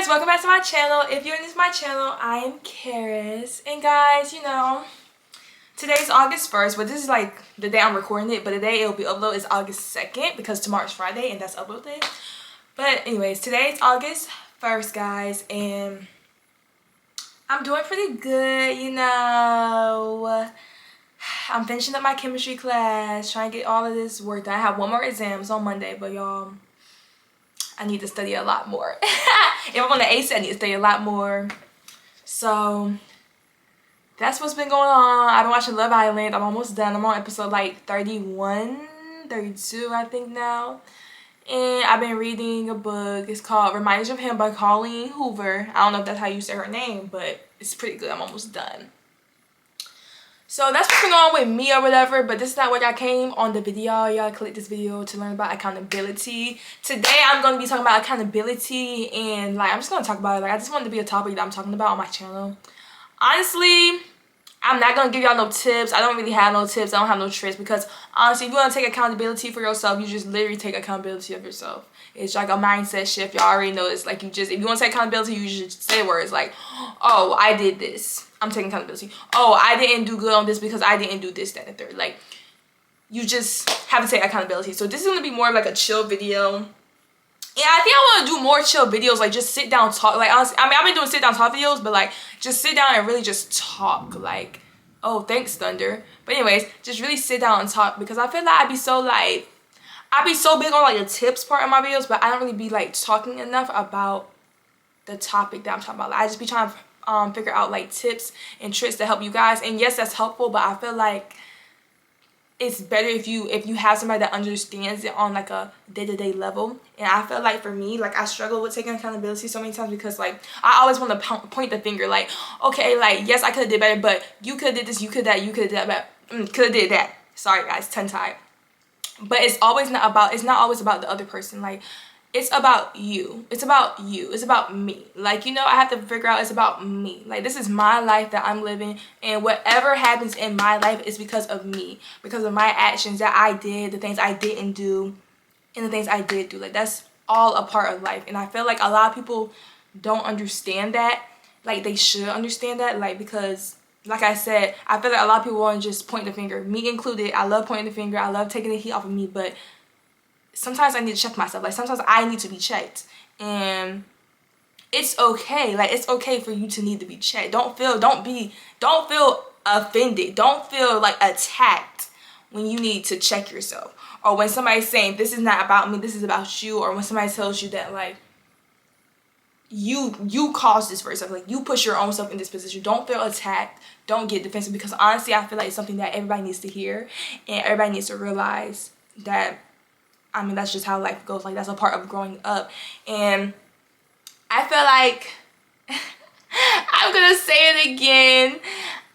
guys, welcome back to my channel. If you're new to my channel, I am Karis. And guys, you know, today's August 1st, but this is like the day I'm recording it, but the day it will be uploaded is August 2nd because tomorrow's Friday and that's upload day. But anyways, today's August 1st, guys, and I'm doing pretty good, you know. I'm finishing up my chemistry class, trying to get all of this work done. I have one more exams on Monday, but y'all, I need to study a lot more. If I'm on the ACE, I need to study a lot more. So that's what's been going on. I've been watching Love Island. I'm almost done. I'm on episode like 31, 32, I think now. And I've been reading a book. It's called Reminders of Him by Colleen Hoover. I don't know if that's how you say her name, but it's pretty good. I'm almost done. So that's what's going on with me or whatever, but this is not what I came on the video. Y'all click this video to learn about accountability. Today I'm going to be talking about accountability, and like I'm just going to talk about it. Like I just wanted to be a topic that I'm talking about on my channel. Honestly, I'm not going to give y'all no tips. I don't really have no tips. I don't have no tricks because honestly, if you want to take accountability for yourself, you just literally take accountability of yourself. It's like a mindset shift. Y'all already know this. Like if you want to take accountability, you should say words like, oh, I did this. I'm taking accountability. Oh, I didn't do good on this because I didn't do this, that, and the third. Like, you just have to take accountability. So this is going to be more of like a chill video. And I think I want to do more chill videos, like just sit down, talk. Like, honestly, I mean, I've been doing sit down talk videos, but like just sit down and really just talk. Like, oh, thanks, Thunder. But anyways, just really sit down and talk because I feel like I'd be so big on like the tips part of my videos, but I don't really be like talking enough about the topic that I'm talking about. Like, I just be trying to figure out like tips and tricks to help you guys, and yes, that's helpful, but I feel like it's better if you have somebody that understands it on like a day-to-day level. And I feel like for me, like I struggle with taking accountability so many times because like I always want to point the finger like, okay, like yes, I could have did better, but you could have did this, you could have that, you could have did that, could have did that. Sorry guys, tongue tied. But it's not always about the other person. Like it's about you. It's about you. It's about me. Like, you know, I have to figure out it's about me. Like, this is my life that I'm living. And whatever happens in my life is because of me. Because of my actions that I did, the things I didn't do, and the things I did do. Like, that's all a part of life. And I feel like a lot of people don't understand that. Like, they should understand that. Like, because, like I said, I feel like a lot of people want to just point the finger. Me included. I love pointing the finger. I love taking the heat off of me. But sometimes I need to check myself. Like sometimes I need to be checked, and it's okay. Like it's okay for you to need to be checked. Don't feel offended. Don't feel like attacked when you need to check yourself, or when somebody's saying this is not about me, this is about you, or when somebody tells you that like you caused this for yourself, like you put your own self in this position. Don't feel attacked. Don't get defensive, because honestly I feel like it's something that everybody needs to hear, and everybody needs to realize that, I mean, that's just how life goes. Like, that's a part of growing up. And I feel like, I'm going to say it again.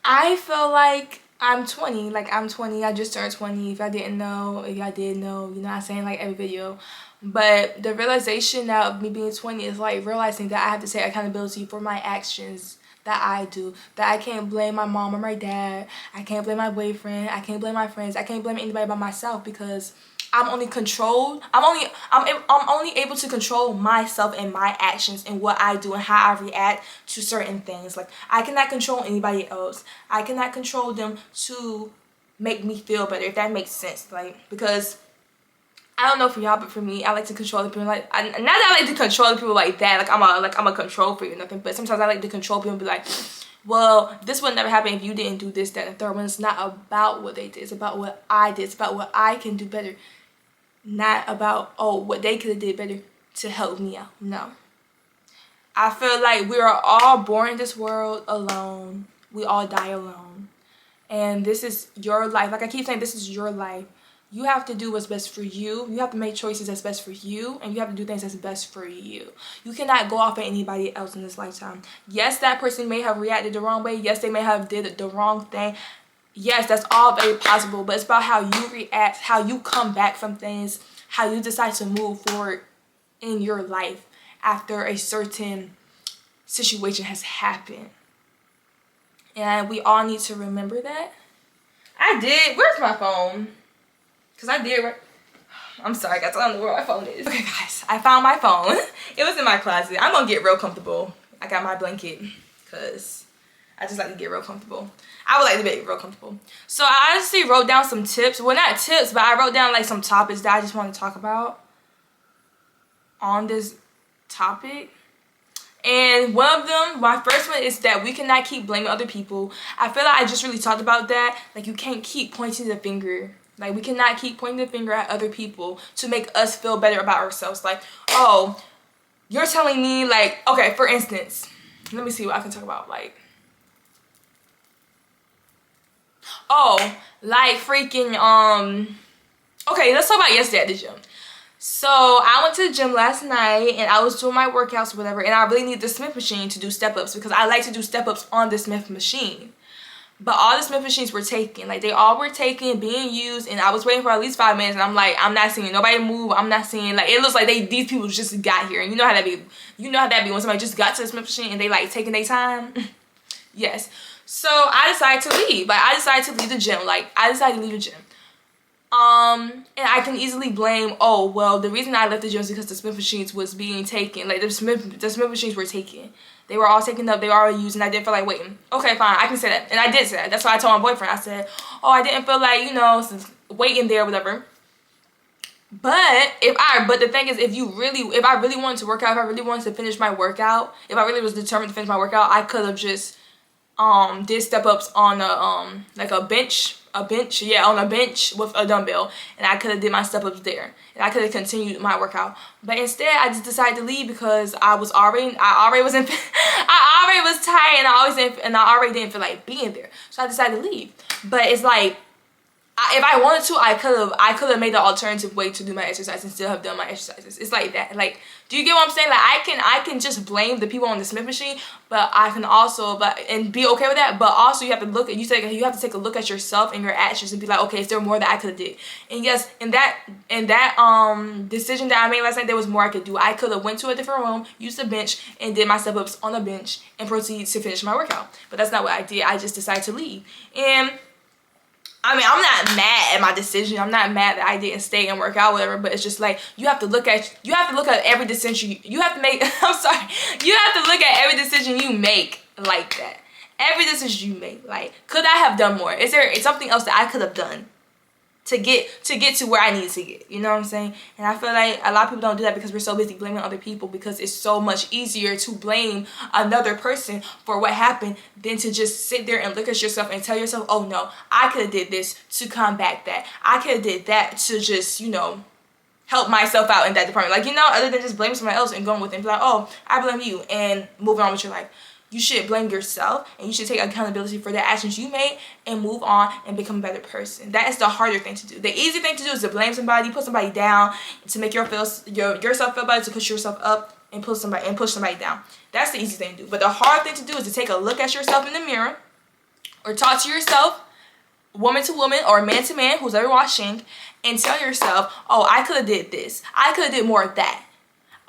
I feel like I'm 20. Like, I'm 20. I just turned 20. If I didn't know, if I did know, you know, I'm saying like every video. But the realization now of me being 20 is like realizing that I have to take accountability for my actions that I do. That I can't blame my mom or my dad. I can't blame my boyfriend. I can't blame my friends. I can't blame anybody but myself, because I'm only able to control myself and my actions and what I do and how I react to certain things. Like, I cannot control anybody else. I cannot control them to make me feel better, if that makes sense. Like, because I don't know for y'all, but for me, I like to control the people. Like, not that I like to control the people like that. Like I'm a control freak or nothing. But sometimes I like to control people and be like, well, this would never happen if you didn't do this, that, and the third. When it's not about what they did, it's about what I did. It's about what I can do better. Not about, oh, what they could have did better to help me out. No. I feel like we are all born in this world alone. We all die alone. And this is your life. Like I keep saying, this is your life. You have to do what's best for you. You have to make choices that's best for you. And you have to do things that's best for you. You cannot go off of anybody else in this lifetime. Yes, that person may have reacted the wrong way. Yes, they may have did the wrong thing. Yes, that's all very possible, but it's about how you react, how you come back from things, how you decide to move forward in your life after a certain situation has happened. And we all need to remember that. I did. Where's my phone? Because I did. I'm sorry guys, I don't know where my phone is. Okay guys, I found my phone. It was in my closet. I'm gonna get real comfortable. I got my blanket because I just like to get real comfortable. I would like to get real comfortable. So I honestly wrote down some tips. Well, not tips, but I wrote down like some topics that I just want to talk about on this topic. And one of them, my first one, is that we cannot keep blaming other people. I feel like I just really talked about that. Like, you can't keep pointing the finger. Like, we cannot keep pointing the finger at other people to make us feel better about ourselves. Like, oh, you're telling me, like, okay, for instance, let me see what I can talk about. Like, oh, like freaking, okay, let's talk about yesterday at the gym. So I went to the gym last night and I was doing my workouts or whatever, and I really need the Smith machine to do step-ups because I like to do step-ups on the Smith machine. But all the Smith machines were taken. Like, they all were taken, being used, and I was waiting for at least 5 minutes, and I'm like, I'm not seeing nobody move. I'm not seeing, like, it looks like these people just got here. And you know how that be. You know how that be when somebody just got to the Smith machine and they, like, taking their time. Yes. So I decided to leave. Like, I decided to leave the gym. Like, I decided to leave the gym. And I can easily blame, oh, well, the reason I left the gym is because the Smith machines was being taken. Like, the Smith machines were taken. They were all taken up. They were already used, and I didn't feel like waiting. Okay, fine. I can say that. And I did say that. That's why I told my boyfriend. I said, oh, I didn't feel like, you know, waiting there or whatever. But the thing is, if I really wanted to work out, if I really wanted to finish my workout, if I really was determined to finish my workout, I could have just did step ups on a like a bench on a bench with a dumbbell, and I could have did my step ups there, and I could have continued my workout. But instead, I just decided to leave because I already was tired, and I already didn't feel like being there. So I decided to leave. But it's like, if I wanted to, I could have made the alternative way to do my exercise and still have done my exercises. It's like that. Like, do you get what I'm saying? Like, I can just blame the people on the Smith machine, but I can also and be okay with that. But also, you have to look at you have to take a look at yourself and your actions and be like, okay, is there more that I could have did? And yes, in that decision that I made last night, there was more I could do. I could have went to a different room, used the bench, and did my step ups on the bench and proceed to finish my workout. But that's not what I did. I just decided to leave. And I mean, I'm not mad at my decision. I'm not mad that I didn't stay and work out, whatever. But it's just like, you have to look at every decision you have to make. I'm sorry. You have to look at every decision you make like that. Every decision you make. Like, could I have done more? Is there something else that I could have done to get to where I need to get? You know what I'm saying? And I feel like a lot of people don't do that because we're so busy blaming other people, because it's so much easier to blame another person for what happened than to just sit there and look at yourself and tell yourself, oh no, I could have did this to combat that. I could have did that to just, you know, help myself out in that department. Like, you know, other than just blaming somebody else and going with it and be like, oh, I blame you, and moving on with your life. You should blame yourself, and you should take accountability for the actions you made and move on and become a better person. That is the harder thing to do. The easy thing to do is to blame somebody, put somebody down, to make yourself feel better, to push yourself up and push somebody down. That's the easy thing to do. But the hard thing to do is to take a look at yourself in the mirror, or talk to yourself, woman to woman or man to man, who's ever watching, and tell yourself, oh, I could have did this. I could have did more of that.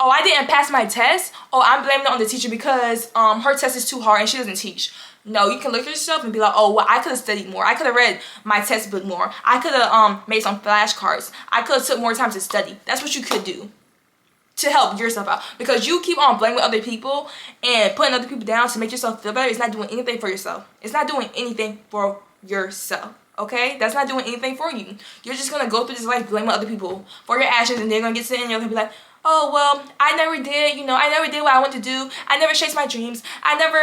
Oh, I didn't pass my test. Oh, I'm blaming it on the teacher because her test is too hard and she doesn't teach. No, you can look at yourself and be like, oh, well, I could have studied more. I could have read my textbook more. I could have made some flashcards. I could have took more time to study. That's what you could do to help yourself out. Because you keep on blaming other people and putting other people down to make yourself feel better. It's not doing anything for yourself. It's not doing anything for yourself. Okay? That's not doing anything for you. You're just going to go through this life blaming other people for your actions, and they're going to get sitting and you're going to be like, oh, well, I never did, you know, I never did what I wanted to do. I never chased my dreams. I never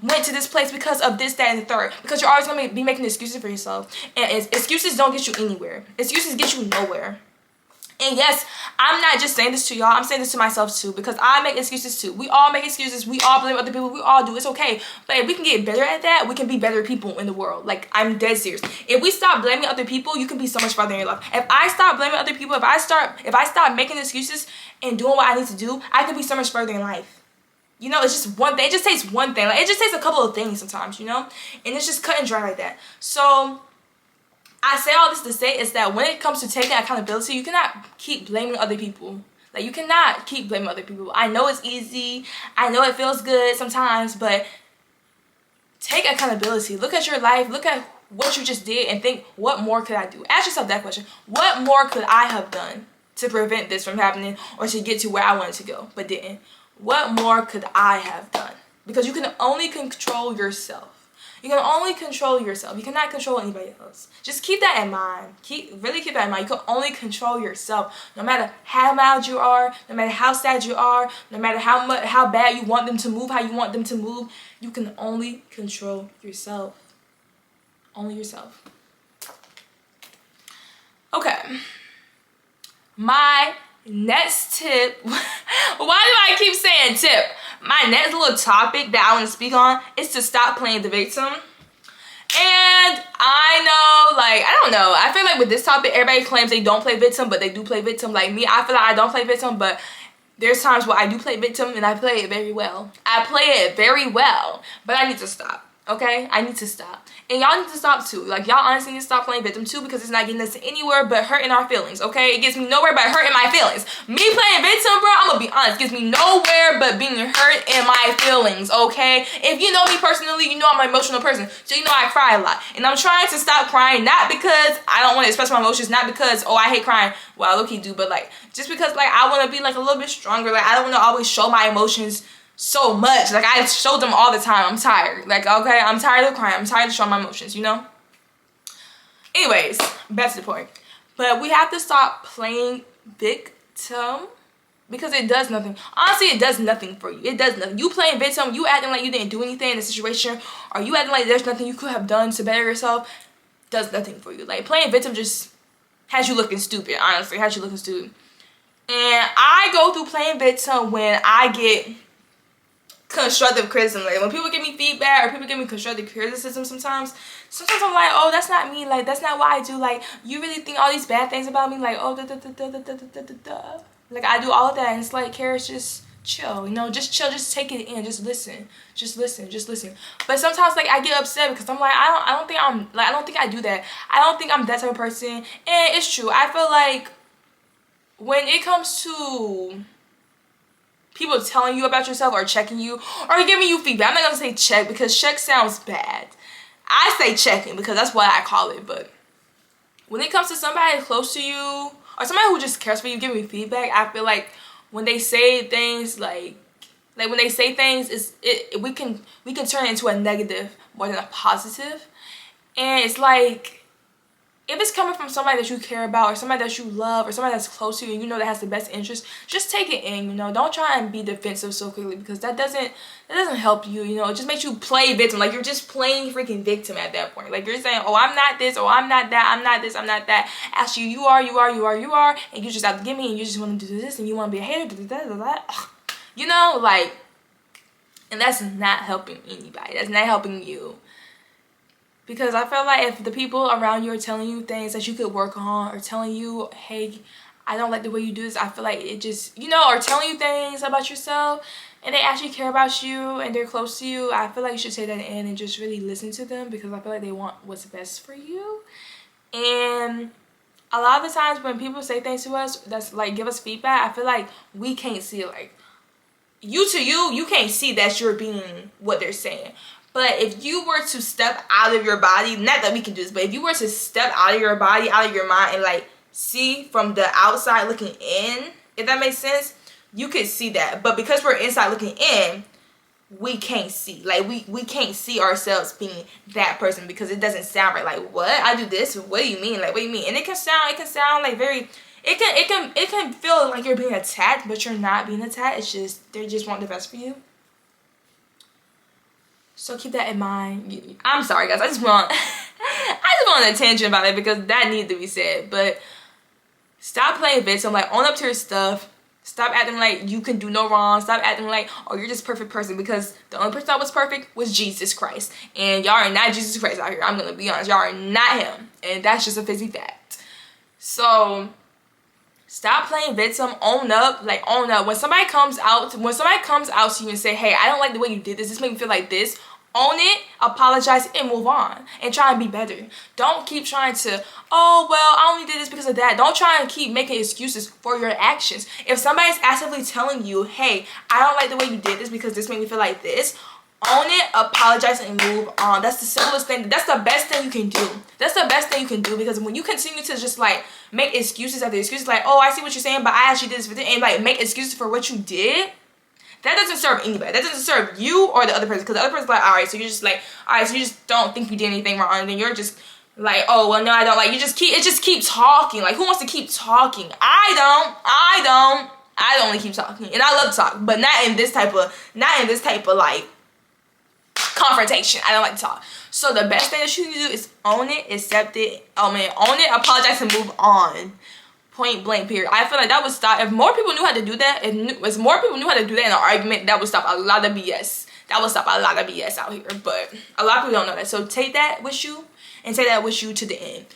went to this place because of this, that, and the third. Because you're always going to be making excuses for yourself. And excuses don't get you anywhere. Excuses get you nowhere. And yes, I'm not just saying this to y'all. I'm saying this to myself too, because I make excuses too. We all make excuses. We all blame other people. We all do. It's okay. But if we can get better at that, we can be better people in the world. Like, I'm dead serious. If we stop blaming other people, you can be so much farther in your life. If I stop blaming other people, if I stop making excuses and doing what I need to do, I can be so much further in life. You know, it's just one thing. It just takes one thing. Like, it just takes a couple of things sometimes, you know? And it's just cut and dry like that. So I say all this to say is that when it comes to taking accountability, you cannot keep blaming other people. Like, you cannot keep blaming other people. I know it's easy. I know it feels good sometimes, but take accountability. Look at your life. Look at what you just did and think, what more could I do? Ask yourself that question. What more could I have done to prevent this from happening or to get to where I wanted to go but didn't? What more could I have done? Because you can only control yourself. You can only control yourself. You cannot control anybody else. Just keep that in mind. Really keep that in mind. You can only control yourself. No matter how mad you are, no matter how sad you are, no matter how bad you want them to move, how you want them to move, you can only control yourself. Only yourself. Okay. My next tip. Why do I keep saying tip? My next little topic that I want to speak on is to stop playing the victim. And I know, like, I don't know. I feel like with this topic, everybody claims they don't play victim, but they do play victim. Like me, I feel like I don't play victim, but there's times where I do play victim and I play it very well. I play it very well, but I need to stop. Okay, I need to stop, and y'all need to stop too. Like, y'all honestly need to stop playing victim too, because it's not getting us anywhere but hurting our feelings. Okay, it gets me nowhere but hurting my feelings. Me playing victim, bro, I'm gonna be honest, gets me nowhere but being hurt in my feelings. Okay, if you know me personally, you know I'm an emotional person, so you know I cry a lot, and I'm trying to stop crying, not because I don't want to express my emotions, not because, oh, I hate crying, well, I low-key do, but like just because like I want to be like a little bit stronger. Like, I don't want to always show my emotions so much. Like, I show them all the time. I'm tired. Like, okay, I'm tired of crying. I'm tired of showing my emotions, you know? Anyways, back to the point. But we have to stop playing victim, because it does nothing. Honestly, it does nothing for you. It does nothing. You playing victim, you acting like you didn't do anything in the situation, or you acting like there's nothing you could have done to better yourself, does nothing for you. Like, playing victim just has you looking stupid, honestly. Has you looking stupid. And I go through playing victim when I get constructive criticism. Like, when people give me feedback or people give me constructive criticism, sometimes I'm like, oh, that's not me. Like, that's not what I do. Like, you really think all these bad things about me? Like, oh, like, I do all of that, and it's like, Karis, just chill, you know, just chill, just take it in, just listen. But sometimes, like, I get upset because I'm like, I don't think I do that. I don't think I'm that type of person. And it's true. I feel like when it comes to people telling you about yourself or checking you or giving you feedback, I'm not gonna say check, because check sounds bad. I say checking because that's what I call it. But when it comes to somebody close to you or somebody who just cares for you giving me feedback, I feel like when they say things like when they say things, we can turn it into a negative more than a positive. And it's like, if it's coming from somebody that you care about or somebody that you love or somebody that's close to you and you know that has the best interest, just take it in, you know. Don't try and be defensive so quickly, because that doesn't help you, you know. It just makes you play victim. Like, you're just playing freaking victim at that point. Like, you're saying, oh, I'm not this, or I'm not that, I'm not this, I'm not that. Actually, you are, and you just have to give me, and you just want to do this, and you want to be a hater, you know, like, and that's not helping anybody. That's not helping you. Because I feel like if the people around you are telling you things that you could work on, or telling you, hey, I don't like the way you do this, I feel like it just, you know, or telling you things about yourself, and they actually care about you and they're close to you, I feel like you should take that in and just really listen to them, because I feel like they want what's best for you. And a lot of the times when people say things to us that's like give us feedback, I feel like we can't see it. Like, you can't see that you're being what they're saying. But if you were to step out of your body, not that we can do this, but if you were to step out of your body, out of your mind, and like see from the outside looking in, if that makes sense, you could see that. But because we're inside looking in, we can't see. Like, we can't see ourselves being that person, because it doesn't sound right. Like, what? I do this? What do you mean? Like, what do you mean? And it can sound like very, it can feel like you're being attacked, but you're not being attacked. It's just, they just want the best for you. So keep that in mind. I'm sorry, guys. I just want a tangent about it, because that needs to be said. But stop playing victim. Like, own up to your stuff. Stop acting like you can do no wrong. Stop acting like, oh, you're just a perfect person, because the only person that was perfect was Jesus Christ. And y'all are not Jesus Christ out here. I'm going to be honest. Y'all are not him. And that's just a fizzy fact. So stop playing victim. Own up. Like, own up. When somebody comes out to you and say, hey, I don't like the way you did this. This made me feel like this. Own it, apologize, and move on. And try and be better. Don't keep trying to, oh, well, I only did this because of that. Don't try and keep making excuses for your actions. If somebody's actively telling you, hey, I don't like the way you did this because this made me feel like this, Own it, apologize, and move on. That's the simplest thing. That's the best thing you can do. That's the best thing you can do, because when you continue to just like make excuses after excuses, like, oh, I see what you're saying, but I actually did this for this, and like make excuses for what you did, that doesn't serve anybody. That doesn't serve you or the other person, because the other person's like, all right, so you're just like, all right, so you just don't think you did anything wrong, and then you're just like, oh, well, no, I don't. Like, it just keeps talking. Like, who wants to keep talking? I don't want to keep talking, and I love to talk, but not in this type of like confrontation. I don't like to talk. So the best thing that you can do is own it, accept it, own it, apologize, and move on. Point blank, period. I feel like that would stop, if more people knew how to do that, if more people knew how to do that in an argument, that would stop a lot of BS. That would stop a lot of BS out here, but a lot of people don't know that. So take that with you, and take that with you to the end.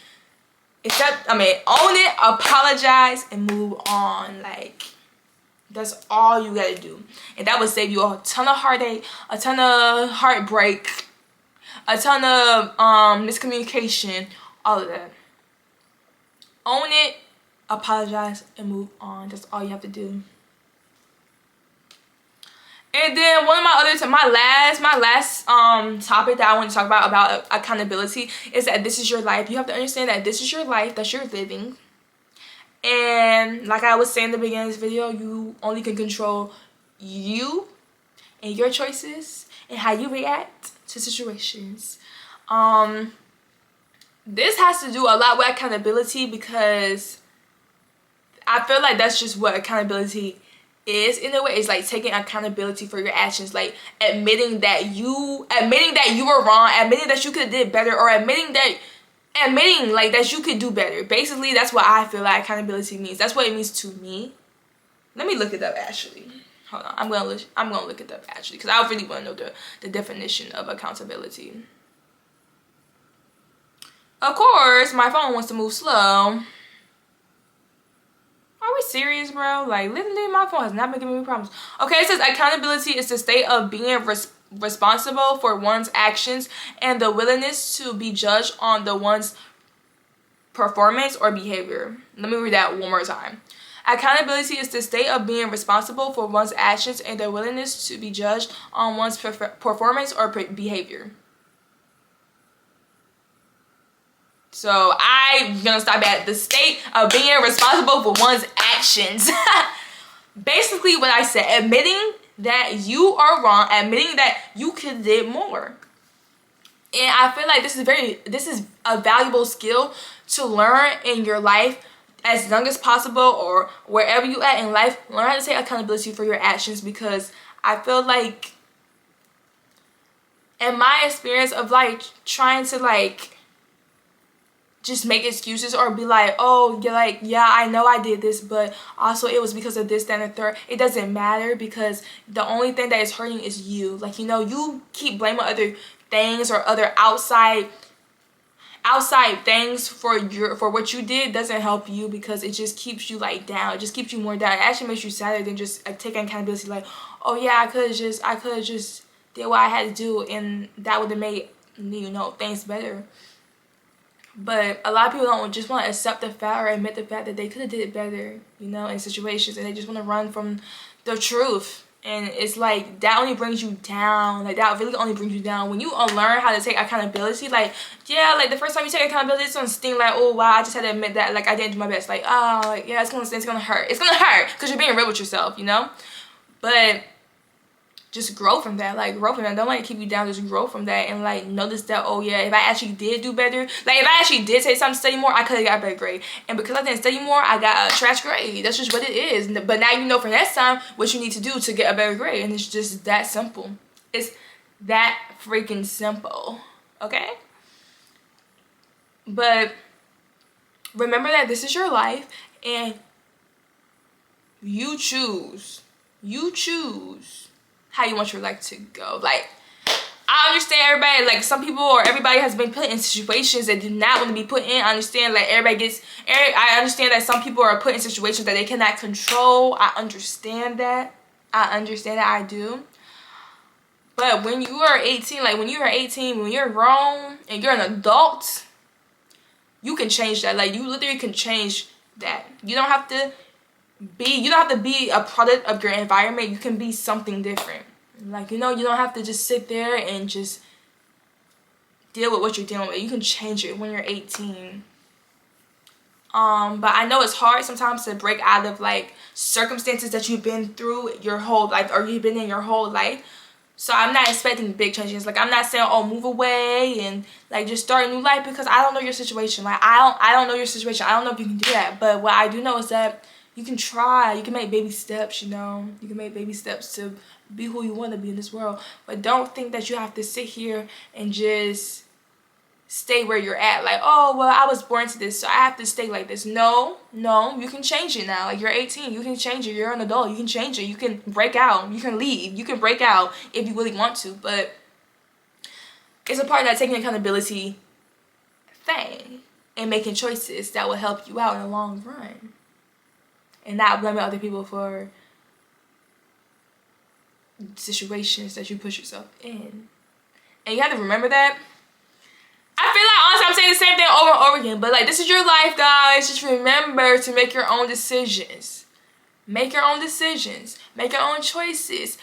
Own it, apologize, and move on. Like, that's all you gotta do, and that would save you a ton of heartache, a ton of heartbreak, a ton of miscommunication, all of that. Own it, apologize, and move on. That's all you have to do. And then one of my last topic that I want to talk about accountability is that this is your life. You have to understand that this is your life that you're living. And like I was saying in the beginning of this video, you only can control you and your choices and how you react to situations. This has to do a lot with accountability, because I feel like that's just what accountability is in a way. It's like taking accountability for your actions, like admitting that you were wrong, admitting that you could have did better, or admitting like that you could do better. Basically, that's what I feel like accountability means. That's what it means to me. Let me look it up actually. Hold on, I'm gonna look it up actually, because I really want to know the definition of accountability. Of course, my phone wants to move slow. Are we serious, bro? Like, literally, my phone has not been giving me problems. Okay, it says accountability is the state of being responsible for one's actions and the willingness to be judged on one's performance or behavior. Let me read that one more time. Accountability is the state of being responsible for one's actions and the willingness to be judged on one's performance or behavior. So I'm gonna stop at the state of being responsible for one's actions. Basically what I said, admitting that you are wrong, admitting that you could have did more. And I feel like this is a valuable skill to learn in your life as young as possible, or wherever you at in life. Learn how to take accountability for your actions, because I feel like in my experience of like trying to like just make excuses or be like, oh, you're like, yeah, I know I did this, but also it was because of this, that, and the third. It doesn't matter, because the only thing that is hurting is you. Like, you know, you keep blaming other things or other outside things for what you did doesn't help you, because it just keeps you like down. It just keeps you more down. It actually makes you sadder than just taking accountability. Like, oh yeah, I could have just did what I had to do, and that would have made, you know, things better. But a lot of people don't just want to accept the fact or admit the fact that they could have did it better, you know, in situations, and they just want to run from the truth. And it's like, that only brings you down. Like, that really only brings you down. When you learn how to take accountability, like, yeah, like, the first time you take accountability, it's gonna sting, like, oh, wow, I just had to admit that, like, I didn't do my best. Like, oh, like, yeah, it's gonna hurt. It's gonna hurt, because you're being real with yourself, you know? But just grow from that. Like, grow from that. Don't let it keep you down. Just grow from that, and like notice that, oh yeah, if I actually did do better, like if I actually did take something to study more, I could have got a better grade. And because I didn't study more, I got a trash grade. That's just what it is. But now you know for next time what you need to do to get a better grade, and it's just that simple. It's that freaking simple. Okay? But remember that this is your life, and you choose how you want your life to go. Like, I understand everybody, like, some people or everybody has been put in situations that do not want to be put in. I understand, like, I understand that some people are put in situations that they cannot control. I understand that. I do. But when you are 18, like, when you're grown and you're an adult, you can change that. Like, you literally can change that. You don't have to be a product of your environment. You can be something different. Like, you know, you don't have to just sit there and just deal with what you're dealing with. You can change it when you're 18. But I know it's hard sometimes to break out of like circumstances that you've been through your whole life, or you've been in your whole life. So I'm not expecting big changes. Like, I'm not saying, oh, move away and like just start a new life, because I don't know your situation. Like, I don't know your situation. I don't know if you can do that. But what I do know is that you can try. You can make baby steps, you know. You can make baby steps to be who you want to be in this world. But don't think that you have to sit here and just stay where you're at. Like, oh, well, I was born to this, so I have to stay like this. No, you can change it now. Like, you're 18, you can change it. You're an adult, you can change it. You can break out, you can leave, you can break out if you really want to. But it's a part of that taking accountability thing and making choices that will help you out in the long run, and not blaming other people for situations that you put yourself in. And you have to remember that. I feel like, honestly, I'm saying the same thing over and over again, but like, this is your life, guys. Just remember to make your own decisions. Make your own decisions. Make your own choices.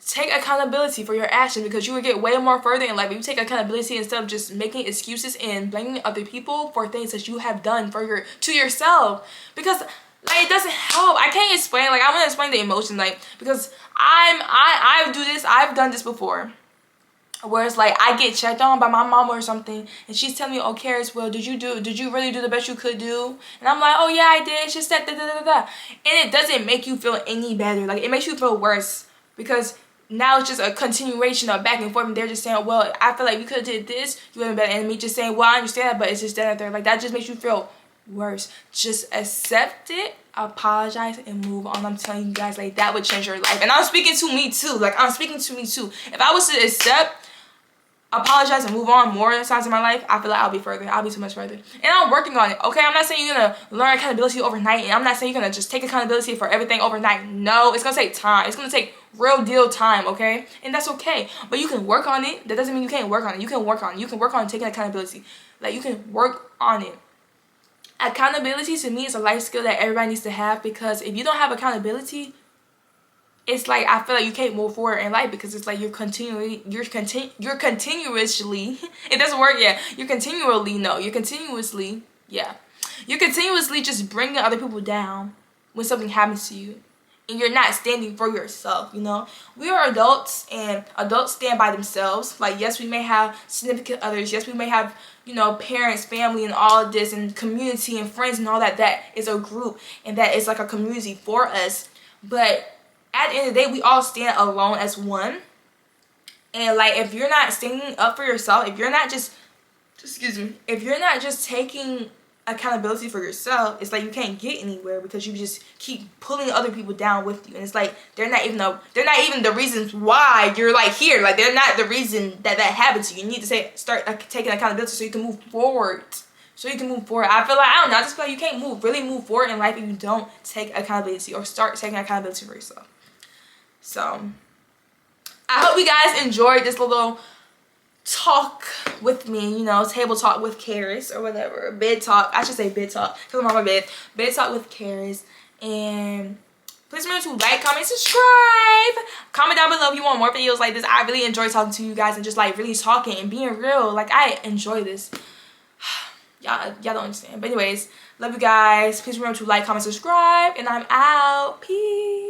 Take accountability for your actions, because you will get way more further in life if you take accountability instead of just making excuses and blaming other people for things that you have done to yourself. Because like, it doesn't help. I can't explain. Like, I'm gonna explain the emotion, like, because I do this. I've done this before. Where it's like, I get checked on by my mom or something, and she's telling me, oh, Karis, well, did you really do the best you could do? And I'm like, oh yeah, I did. She said da. And it doesn't make you feel any better. Like, it makes you feel worse, because now it's just a continuation of back and forth, and they're just saying, well, I feel like you could have did this, you would have been better. And me just saying, well, I understand that, but it's just that there. Like, that just makes you feel worse. Just accept it, apologize, and move on. I'm telling you guys, like, that would change your life. And I'm speaking to me too. Like, I'm speaking to me too. If I was to accept, apologize, and move on more times in my life, I feel like I'll be further. I'll be so much further. And I'm working on it, okay? I'm not saying you're gonna learn accountability overnight, and I'm not saying you're gonna just take accountability for everything overnight. No, it's gonna take time. It's gonna take real deal time, okay? And that's okay. But you can work on it. That doesn't mean you can't work on it. You can work on it. You can work on taking accountability. Like, you can work on it. Accountability to me is a life skill that everybody needs to have, because if you don't have accountability, it's like, I feel like you can't move forward in life, because it's like you're continuously it doesn't work yet. You're continuously just bringing other people down when something happens to you, and you're not standing for yourself, you know. We are adults, and adults stand by themselves. Like, yes, we may have significant others, yes, we may have, you know, parents, family, and all of this, and community and friends and all that. That is a group, and that is like a community for us. But at the end of the day, we all stand alone as one. And like, if you're not standing up for yourself, if you're not just taking accountability for yourself, it's like you can't get anywhere, because you just keep pulling other people down with you. And it's like, they're not even the reasons why you're like here. Like, they're not the reason that happened to you. You need to start taking accountability so you can move forward. I feel like, I don't know, I just feel like you can't really move forward in life if you don't take accountability, or start taking accountability for yourself. So, I hope you guys enjoyed this little talk with me, you know, table talk with Karis, or whatever, bed talk. I should say bed talk, because I'm on my bed. Bed talk with Karis. And please remember to like, comment, subscribe. Comment down below if you want more videos like this. I really enjoy talking to you guys and just like really talking and being real. Like, I enjoy this. Y'all don't understand. But anyways, love you guys. Please remember to like, comment, subscribe, and I'm out. Peace.